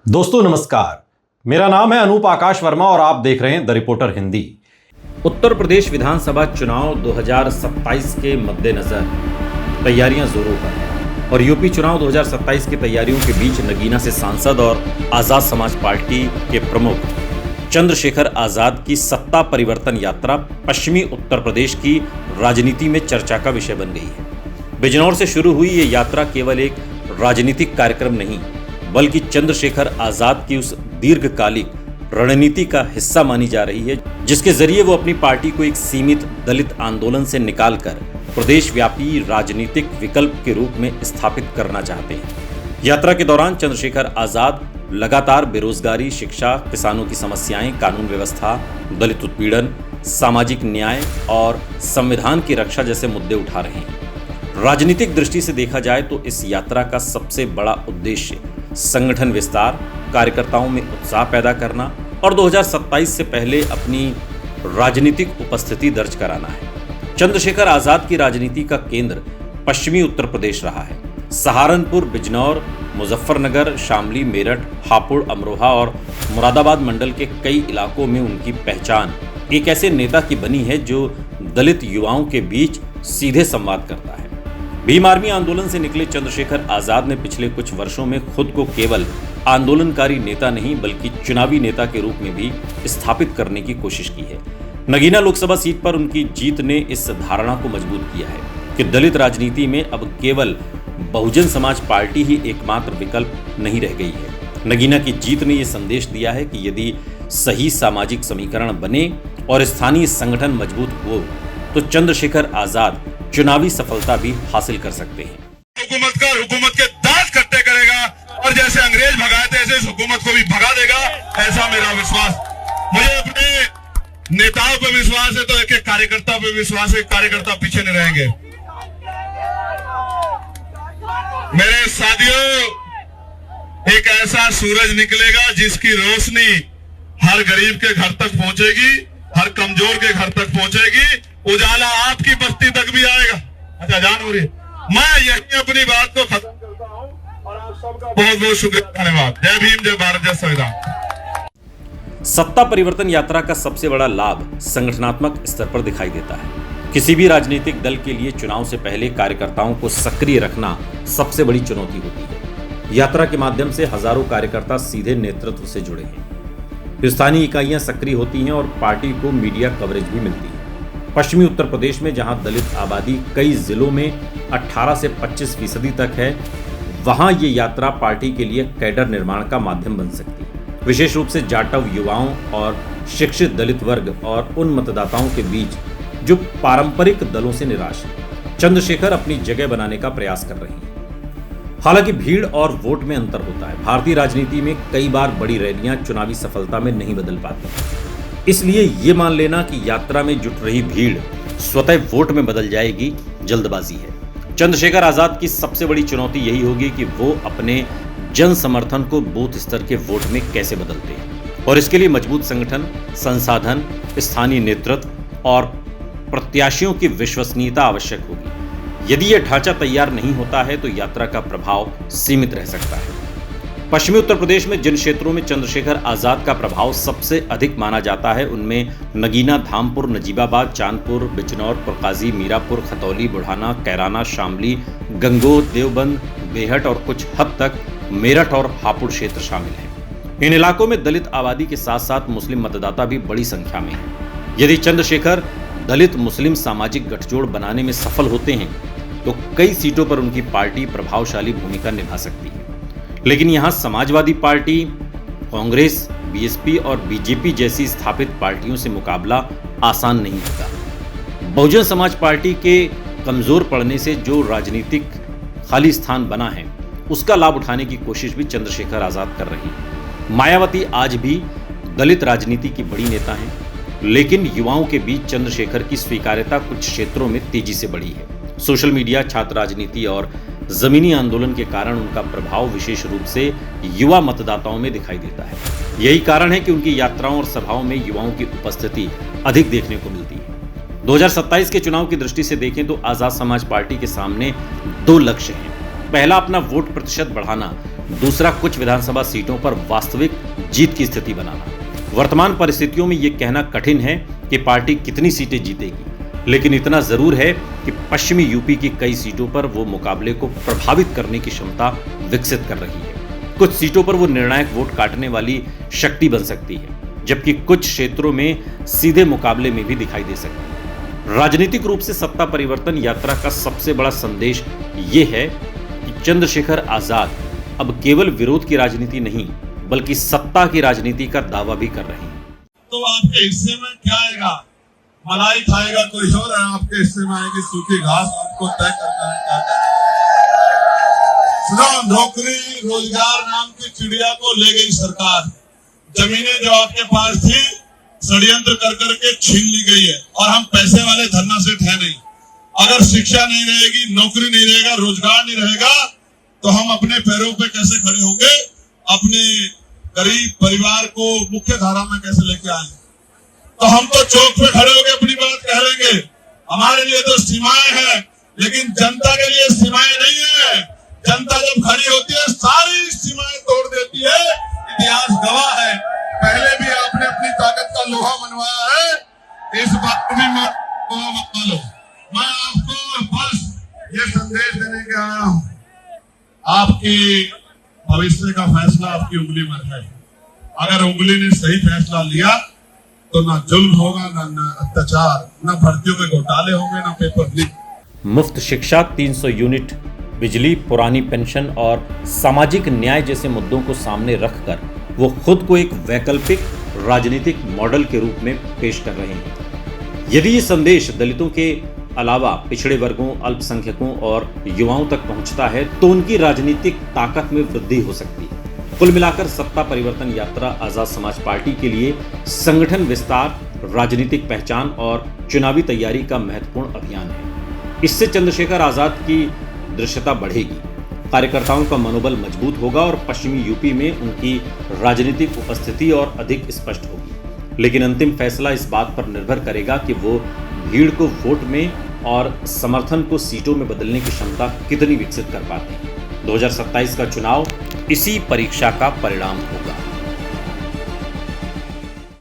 दोस्तों नमस्कार, मेरा नाम है अनूप आकाश वर्मा और आप देख रहे हैं द रिपोर्टर हिंदी। उत्तर प्रदेश विधानसभा चुनाव 2027 के मद्देनजर तैयारियां जोरों पर हैं और यूपी चुनाव 2027 की तैयारियों के बीच नगीना से सांसद और आजाद समाज पार्टी के प्रमुख चंद्रशेखर आजाद की सत्ता परिवर्तन यात्रा पश्चिमी उत्तर प्रदेश की राजनीति में चर्चा का विषय बन गई है। बिजनौर से शुरू हुई ये यात्रा केवल एक राजनीतिक कार्यक्रम नहीं बल्कि चंद्रशेखर आजाद की उस दीर्घकालिक रणनीति का हिस्सा मानी जा रही है जिसके जरिए वो अपनी पार्टी को एक सीमित दलित आंदोलन से निकालकर प्रदेश व्यापी राजनीतिक विकल्प के रूप में स्थापित करना चाहते हैं। यात्रा के दौरान चंद्रशेखर आजाद लगातार बेरोजगारी, शिक्षा, किसानों की समस्याएं, कानून व्यवस्था, दलित उत्पीड़न, सामाजिक न्याय और संविधान की रक्षा जैसे मुद्दे उठा रहे हैं। राजनीतिक दृष्टि से देखा जाए तो इस यात्रा का सबसे बड़ा उद्देश्य संगठन विस्तार, कार्यकर्ताओं में उत्साह पैदा करना और 2027 से पहले अपनी राजनीतिक उपस्थिति दर्ज कराना है। चंद्रशेखर आजाद की राजनीति का केंद्र पश्चिमी उत्तर प्रदेश रहा है। सहारनपुर, बिजनौर, मुजफ्फरनगर, शामली, मेरठ, हापुड़, अमरोहा और मुरादाबाद मंडल के कई इलाकों में उनकी पहचान एक ऐसे नेता की बनी है जो दलित युवाओं के बीच सीधे संवाद करता है। भीम आर्मी आंदोलन से निकले चंद्रशेखर आजाद ने पिछले कुछ वर्षों में खुद को केवल आंदोलनकारी नेता नहीं बल्कि चुनावी नेता के रूप में भी स्थापित करने की कोशिश की है। नगीना लोकसभा सीट पर उनकी जीत ने इस धारणा को मजबूत किया है कि दलित राजनीति में अब केवल बहुजन समाज पार्टी ही एकमात्र विकल्प नहीं रह गई है। नगीना की जीत ने यह संदेश दिया है कि यदि सही सामाजिक समीकरण बने और स्थानीय संगठन मजबूत हो तो चंद्रशेखर आजाद चुनावी सफलता भी हासिल कर सकते हैं। हुकूमत के दांत खट्टे करेगा और जैसे अंग्रेज भगाए थे ऐसे इस हुकूमत को भी भगा देगा, ऐसा मेरा विश्वास। मुझे अपने नेताओं पे विश्वास है तो एक कार्यकर्ता पे विश्वास है, कार्यकर्ता पीछे नहीं रहेंगे। मेरे साथियों, एक ऐसा सूरज निकलेगा जिसकी रोशनी हर गरीब के घर तक पहुंचेगी, हर कमजोर के घर तक पहुंचेगी, उजाला आपकी बस्ती तक भी आएगा। अच्छा जान हो रही, मैं यही अपनी बात को खत्म करता हूं और आप सबका बहुत बहुत शुक्रिया, धन्यवाद। जय भीम, जय भारत, जय संविधान। सत्ता परिवर्तन यात्रा का सबसे बड़ा लाभ संगठनात्मक स्तर पर दिखाई देता है। किसी भी राजनीतिक दल के लिए चुनाव से पहले कार्यकर्ताओं को सक्रिय रखना सबसे बड़ी चुनौती होती है। यात्रा के माध्यम से हजारों कार्यकर्ता सीधे नेतृत्व से जुड़े हैं। स्थानीय इकाइयां सक्रिय होती हैं और पार्टी को मीडिया कवरेज भी मिलती है। पश्चिमी उत्तर प्रदेश में जहां दलित आबादी कई जिलों में 18 से 25% तक है, वहां ये यात्रा पार्टी के लिए कैडर निर्माण का माध्यम बन सकती है। विशेष रूप से जाटव युवाओं और शिक्षित दलित वर्ग और उन मतदाताओं के बीच जो पारंपरिक दलों से निराश है। चंद्रशेखर अपनी जगह बनाने का प्रयास कर रही है। हालांकि भीड़ और वोट में अंतर होता है। भारतीय राजनीति में कई बार बड़ी रैलियां चुनावी सफलता में नहीं बदल पाती, इसलिए ये मान लेना कि यात्रा में जुट रही भीड़ स्वतः वोट में बदल जाएगी जल्दबाजी है। चंद्रशेखर आजाद की सबसे बड़ी चुनौती यही होगी कि वो अपने जन समर्थन को बूथ स्तर के वोट में कैसे बदलते हैं और इसके लिए मजबूत संगठन, संसाधन, स्थानीय नेतृत्व और प्रत्याशियों की विश्वसनीयता आवश्यक होगी। यदि यह ढांचा तैयार नहीं होता है तो यात्रा का प्रभाव सीमित रह सकता है। पश्चिमी उत्तर प्रदेश में जिन क्षेत्रों में चंद्रशेखर आजाद का प्रभाव सबसे अधिक माना जाता है उनमें नगीना, धामपुर, नजीबाबाद, चांदपुर, बिजनौर, प्रकाजी, मीरापुर, खतौली, बुढ़ाना, कैराना, शामली, गंगोह, देवबंद, बेहट और कुछ हद तक मेरठ और हापुड़ क्षेत्र शामिल हैं। इन इलाकों में दलित आबादी के साथ साथ मुस्लिम मतदाता भी बड़ी संख्या में हैं। यदि चंद्रशेखर दलित मुस्लिम सामाजिक गठजोड़ बनाने में सफल होते हैं तो कई सीटों पर उनकी पार्टी प्रभावशाली भूमिका निभा सकती है। लेकिन यहां समाजवादी पार्टी, कांग्रेस, बीएसपी और बीजेपी जैसी स्थापित पार्टियों से मुकाबला आसान नहीं होता। बहुजन समाज पार्टी के कमजोर पड़ने से जो राजनीतिक खाली स्थान बना है उसका लाभ उठाने की कोशिश भी चंद्रशेखर आजाद कर रही है। मायावती आज भी दलित राजनीति की बड़ी नेता हैं, लेकिन युवाओं के बीच चंद्रशेखर की स्वीकार्यता कुछ क्षेत्रों में तेजी से बढ़ी है। सोशल मीडिया, छात्र राजनीति और जमीनी आंदोलन के कारण उनका प्रभाव विशेष रूप से युवा मतदाताओं में दिखाई देता है। यही कारण है कि उनकी यात्राओं और सभाओं में युवाओं की उपस्थिति अधिक देखने को मिलती है। 2027 के चुनाव की दृष्टि से देखें तो आजाद समाज पार्टी के सामने दो लक्ष्य हैं। पहला, अपना वोट प्रतिशत बढ़ाना दूसरा कुछ विधानसभा सीटों पर वास्तविक जीत की स्थिति बनाना। वर्तमान परिस्थितियों में यह कहना कठिन है कि पार्टी कितनी सीटें जीतेगी, लेकिन इतना जरूर है कि पश्चिमी यूपी की कई सीटों पर वो मुकाबले को प्रभावित करने की क्षमता विकसित कर रही है। कुछ सीटों पर वो निर्णायक वोट काटने वाली शक्ति बन सकती है, जबकि कुछ क्षेत्रों में सीधे मुकाबले में भी दिखाई दे सकती है। राजनीतिक रूप से सत्ता परिवर्तन यात्रा का सबसे बड़ा संदेश ये है कि चंद्रशेखर आजाद अब केवल विरोध की राजनीति नहीं, बल्कि सत्ता की राजनीति का दावा भी कर रहे हैं। तो आपके हिस्से में क्या आएगा? मलाई खाएगा कोई और है, आपके हिस्से में आएगी सूखी घास। आपको तय करना है क्या करना। सुनो, नौकरी रोजगार नाम की चिड़िया को ले गई सरकार। जमीनें जो आपके पास थी षड्यंत्र कर करके छीन ली गई है, और हम पैसे वाले धरना सेठ है नहीं। अगर शिक्षा नहीं रहेगी, नौकरी नहीं रहेगा, रोजगार नहीं रहेगा, तो हम अपने पैरों पे कैसे खड़े होंगे? अपने गरीब परिवार को मुख्य धारा में कैसे लेके आएंगे? तो हम तो चौक पे खड़े होकर अपनी बात कह लेंगे। हमारे लिए तो सीमाएं हैं, लेकिन जनता के लिए सीमाएं नहीं है। जनता जब खड़ी होती है सारी सीमाएं तोड़ देती है। इतिहास गवाह है, पहले भी आपने अपनी ताकत का लोहा मनवाया है, इस बात भी मनवा लो। मैं आपको बस ये संदेश देने के आया हूं, आपकी भविष्य का फैसला आपकी उंगली में है। अगर उंगली ने सही फैसला लिया तो ना जुल्म होगा, ना अत्याचार, ना भर्तियों में घोटाले होंगे, ना पेपर लीक। मुफ्त शिक्षा, 300 यूनिट बिजली, पुरानी पेंशन और सामाजिक न्याय जैसे मुद्दों को सामने रखकर वो खुद को एक वैकल्पिक राजनीतिक मॉडल के रूप में पेश कर रहे हैं। यदि ये संदेश दलितों के अलावा पिछड़े वर्गों, अल्पसंख्यकों और युवाओं तक पहुंचता है तो उनकी राजनीतिक ताकत में वृद्धि हो सकती है। कुल मिलाकर सत्ता परिवर्तन यात्रा आजाद समाज पार्टी के लिए संगठन विस्तार, राजनीतिक पहचान और चुनावी तैयारी का महत्वपूर्ण अभियान है। इससे चंद्रशेखर आजाद की दृश्यता बढ़ेगी, कार्यकर्ताओं का मनोबल मजबूत होगा और पश्चिमी यूपी में उनकी राजनीतिक उपस्थिति और अधिक स्पष्ट होगी। लेकिन अंतिम फैसला इस बात पर निर्भर करेगा कि वो भीड़ को वोट में और समर्थन को सीटों में बदलने की क्षमता कितनी विकसित कर पाते हैं। 2027 का चुनाव इसी परीक्षा का परिणाम होगा।